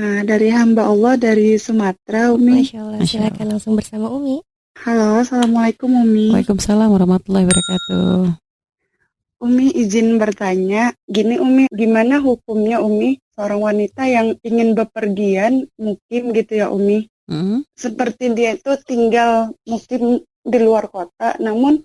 Nah, dari hamba Allah dari Sumatera, Umi. Masya Allah, Masya silakan Allah. langsung bersama Umi. Halo, Assalamualaikum Umi. Waalaikumsalam warahmatullahi wabarakatuh. Umi izin bertanya, gini Umi, gimana hukumnya Umi seorang wanita yang ingin bepergian, mukim gitu ya Umi. Mm. Seperti dia itu tinggal mukim di luar kota, namun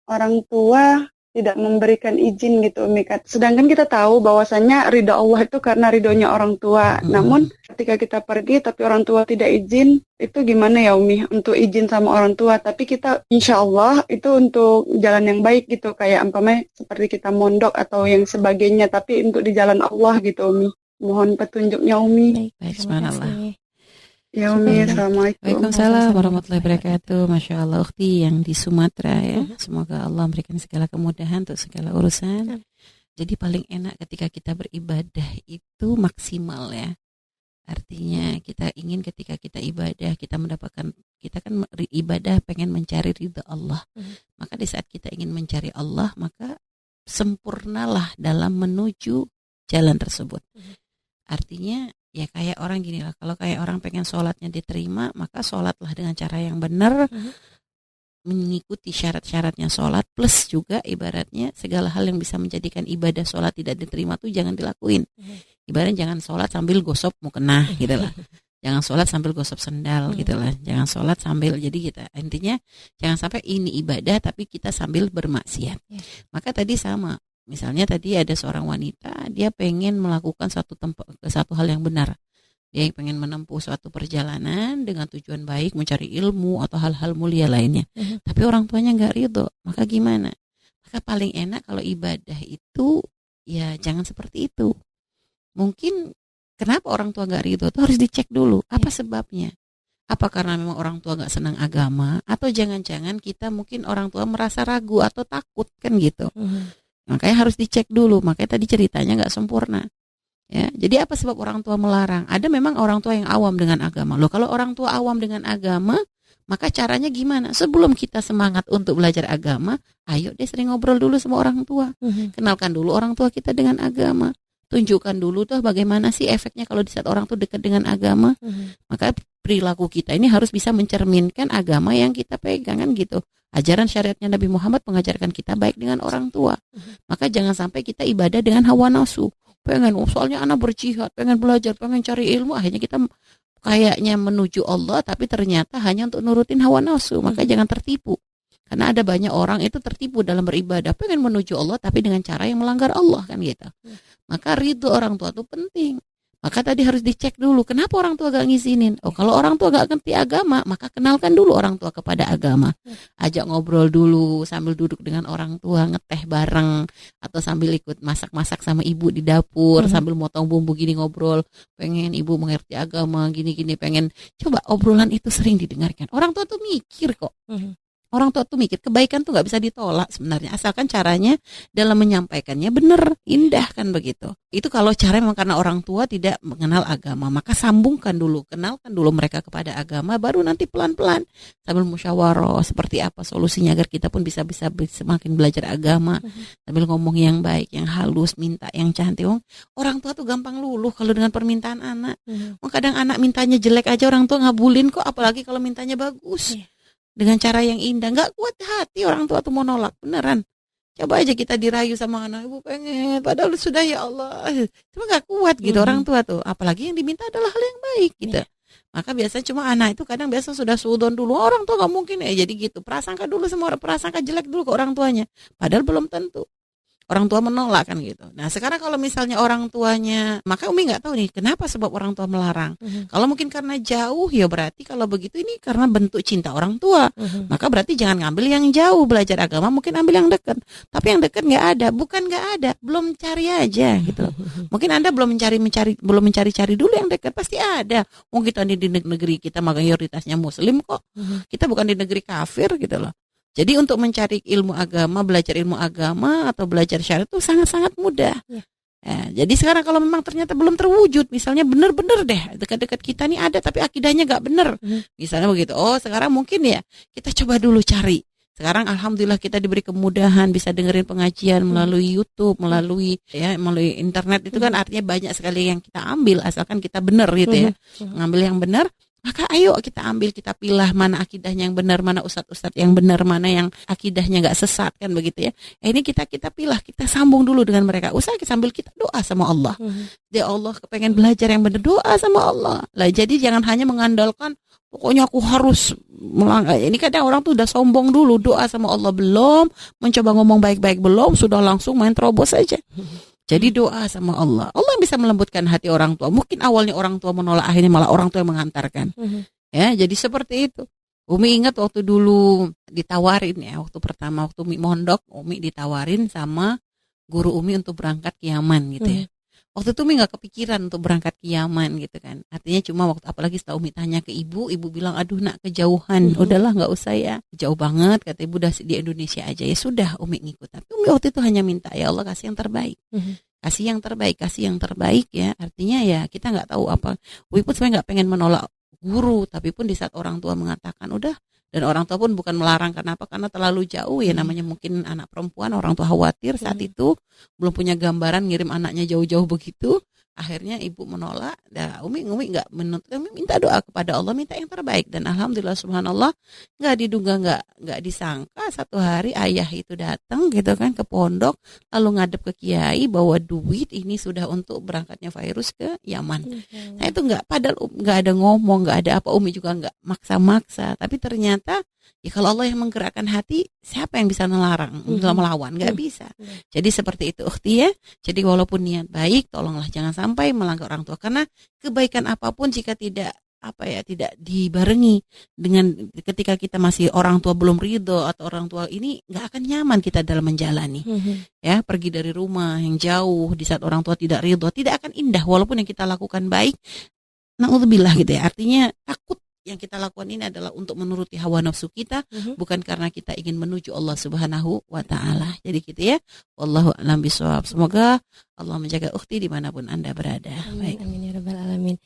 orang tua tidak memberikan izin gitu Umi. Sedangkan kita tahu bahwasanya ridha Allah itu karena ridhonya orang tua. Namun ketika kita pergi tapi orang tua tidak izin, itu gimana ya Umi untuk izin sama orang tua? Tapi kita insya Allah itu untuk jalan yang baik gitu, kayak umpamanya seperti kita mondok atau yang sebagainya, tapi untuk di jalan Allah gitu Umi. Mohon petunjuknya Umi. Baik, Baik, terima subhanallah. kasih. Ya Umi, Syukur. Assalamualaikum. Waalaikumsalam warahmatullahi wabarakatuh. Masya Allah, ukhti yang di Sumatera ya. Semoga Allah memberikan segala kemudahan untuk segala urusan. Jadi paling enak ketika kita beribadah itu maksimal ya. Artinya kita ingin ketika kita ibadah, kita mendapatkan, kita kan ibadah pengen mencari ridha Allah. Maka di saat kita ingin mencari Allah, maka sempurnalah dalam menuju jalan tersebut. Artinya ya kayak orang gini lah, kalau kayak orang pengen sholatnya diterima, maka sholatlah dengan cara yang benar, mengikuti syarat-syaratnya sholat, plus juga ibaratnya segala hal yang bisa menjadikan ibadah sholat tidak diterima tuh jangan dilakuin. Ibaratnya jangan sholat sambil gosok mukena gitu lah. Jangan sholat sambil gosok sendal gitu lah. Jangan sholat sambil, jadi kita intinya jangan sampai ini ibadah tapi kita sambil bermaksiat. Maka tadi sama. Misalnya tadi ada seorang wanita, dia pengen melakukan satu hal yang benar. Dia pengen menempuh suatu perjalanan dengan tujuan baik, mencari ilmu atau hal-hal mulia lainnya. Tapi orang tuanya nggak ridho, maka gimana? Maka paling enak kalau ibadah itu, ya jangan seperti itu. Mungkin kenapa orang tua nggak ridho, itu harus dicek dulu. Apa sebabnya? Apa karena memang orang tua nggak senang agama? Atau jangan-jangan kita mungkin orang tua merasa ragu atau takut kan gitu. Makanya harus dicek dulu. Makanya tadi ceritanya nggak sempurna. Ya, jadi apa sebab orang tua melarang? Ada memang orang tua yang awam dengan agama. Loh, kalau orang tua awam dengan agama, maka caranya gimana? Sebelum kita semangat untuk belajar agama, ayo deh sering ngobrol dulu sama orang tua. Kenalkan dulu orang tua kita dengan agama. Tunjukkan dulu tuh bagaimana sih efeknya kalau di saat orang tuh dekat dengan agama. Maka perilaku kita ini harus bisa mencerminkan agama yang kita pegang kan gitu. Ajaran syariatnya Nabi Muhammad mengajarkan kita baik dengan orang tua. Maka jangan sampai kita ibadah dengan hawa nafsu. Pengen, soalnya anak berjihad, pengen belajar, pengen cari ilmu, akhirnya kita kayaknya menuju Allah, tapi ternyata hanya untuk nurutin hawa nafsu. Maka jangan tertipu. Karena ada banyak orang itu tertipu dalam beribadah, pengen menuju Allah, tapi dengan cara yang melanggar Allah kan gitu. Maka ridho orang tua itu penting. Maka tadi harus dicek dulu, kenapa orang tua gak ngizinin? Oh, kalau orang tua gak ngerti agama, maka kenalkan dulu orang tua kepada agama. Ajak ngobrol dulu sambil duduk dengan orang tua, ngeteh bareng, atau sambil ikut masak-masak sama ibu di dapur, sambil motong bumbu gini ngobrol. Pengen ibu mengerti agama, gini-gini, pengen. Coba obrolan itu sering didengarkan. Orang tua tuh mikir kok. Orang tua tuh mikir, kebaikan tuh gak bisa ditolak sebenarnya, asalkan caranya dalam menyampaikannya benar, indah kan begitu. Itu kalau cara memang karena orang tua tidak mengenal agama, maka sambungkan dulu, kenalkan dulu mereka kepada agama, baru nanti pelan-pelan sambil musyawarah seperti apa solusinya agar kita pun bisa semakin belajar agama, sambil ngomong yang baik, yang halus, minta yang cantik. Orang tua tuh gampang luluh kalau dengan permintaan anak. Kadang anak mintanya jelek aja orang tua ngabulin kok, apalagi kalau mintanya bagus. Dengan cara yang indah, nggak kuat hati orang tua tuh mau nolak, beneran. Coba aja kita dirayu sama anak, ibu pengen, padahal sudah ya Allah, cuma nggak kuat gitu orang tua tuh. Apalagi yang diminta adalah hal yang baik gitu. Maka biasanya cuma anak itu kadang biasa sudah suudon dulu, orang tua nggak mungkin ya jadi gitu. Prasangka dulu semua prasangka jelek dulu ke orang tuanya, padahal belum tentu. Orang tua menolak kan gitu. Nah sekarang kalau misalnya orang tuanya, maka Umi nggak tahu nih kenapa sebab orang tua melarang. Kalau mungkin karena jauh, ya berarti kalau begitu ini karena bentuk cinta orang tua. Maka berarti jangan ngambil yang jauh belajar agama, mungkin ambil yang dekat. Tapi yang dekat nggak ada, bukan nggak ada, belum cari aja gitu. Mungkin Anda belum mencari dulu yang dekat, pasti ada. Mungkin kita di negeri kita mayoritasnya Muslim kok. Kita bukan di negeri kafir gitu loh. Jadi untuk mencari ilmu agama, belajar ilmu agama atau belajar syariat itu sangat-sangat mudah. Ya, jadi sekarang kalau memang ternyata belum terwujud, misalnya benar-benar deh dekat-dekat kita nih ada tapi akidahnya nggak benar, misalnya begitu. Oh sekarang mungkin ya kita coba dulu cari Sekarang alhamdulillah kita diberi kemudahan bisa dengerin pengajian melalui YouTube, melalui internet. Itu kan artinya banyak sekali yang kita ambil asalkan kita benar gitu ya. Ngambil yang benar, maka ayo kita ambil, kita pilah mana akidahnya yang benar, mana ustadz-ustadz yang benar, mana yang akidahnya nggak sesat kan begitu ya. Ini kita pilah, kita sambung dulu dengan mereka. Sambil kita doa sama Allah. Ya Allah, kepengen belajar yang benar, doa sama Allah. Lah jadi jangan hanya mengandalkan pokoknya aku harus melangkah. Ini kadang orang tuh udah sombong dulu, doa sama Allah belum, mencoba ngomong baik-baik belum, sudah langsung main terobos saja. Jadi doa sama Allah. Allah yang bisa melembutkan hati orang tua. Mungkin awalnya orang tua menolak, akhirnya malah orang tua yang mengantarkan. Ya, jadi seperti itu. Umi ingat waktu dulu ditawarin ya, waktu Umi mondok, Umi ditawarin sama guru Umi untuk berangkat ke Yaman gitu ya. Waktu itu Umi nggak kepikiran untuk berangkat ke Yaman gitu kan. Artinya cuma apalagi setelah Umi tanya ke ibu bilang aduh nak kejauhan, udahlah nggak usah ya, jauh banget kata ibu, udah di Indonesia aja. Ya sudah Umi ngikut. Tapi Umi waktu itu hanya minta ya Allah kasih yang terbaik, kasih yang terbaik ya. Artinya ya kita nggak tahu apa. Umi pun sebenarnya nggak pengen menolak guru, tapi pun di saat orang tua mengatakan udah. Dan orang tua pun bukan melarang, kenapa? Karena terlalu jauh ya, namanya mungkin anak perempuan, orang tua khawatir saat itu belum punya gambaran ngirim anaknya jauh-jauh begitu. Akhirnya ibu menolak. Umi nggak menuntut, Umi minta doa kepada Allah, minta yang terbaik. Dan alhamdulillah subhanallah, nggak diduga, nggak disangka satu hari ayah itu datang gitu kan ke pondok, lalu ngadep ke kiai bawa duit ini sudah untuk berangkatnya Virus ke Yaman. Nah itu padahal nggak ada ngomong, nggak ada apa, Umi juga nggak maksa-maksa. Tapi ternyata ya kalau Allah yang menggerakkan hati, siapa yang bisa melarang, melawan? Nggak bisa. Jadi seperti itu ukhti ya. Jadi walaupun niat baik, tolonglah jangan sampai melanggar orang tua, karena kebaikan apapun jika tidak dibarengi dengan ketika kita masih orang tua belum ridho atau orang tua ini, nggak akan nyaman kita dalam menjalani. Ya, pergi dari rumah yang jauh di saat orang tua tidak ridho, tidak akan indah walaupun yang kita lakukan baik. Na'udzubillah gitu ya. Artinya takut yang kita lakukan ini adalah untuk menuruti hawa nafsu kita, bukan karena kita ingin menuju Allah Subhanahu wa Ta'ala. Jadi gitu ya. Wallahu a'lam bishawab. Semoga Allah menjaga ukhti dimanapun Anda berada. Amin, amin ya rabbal alamin.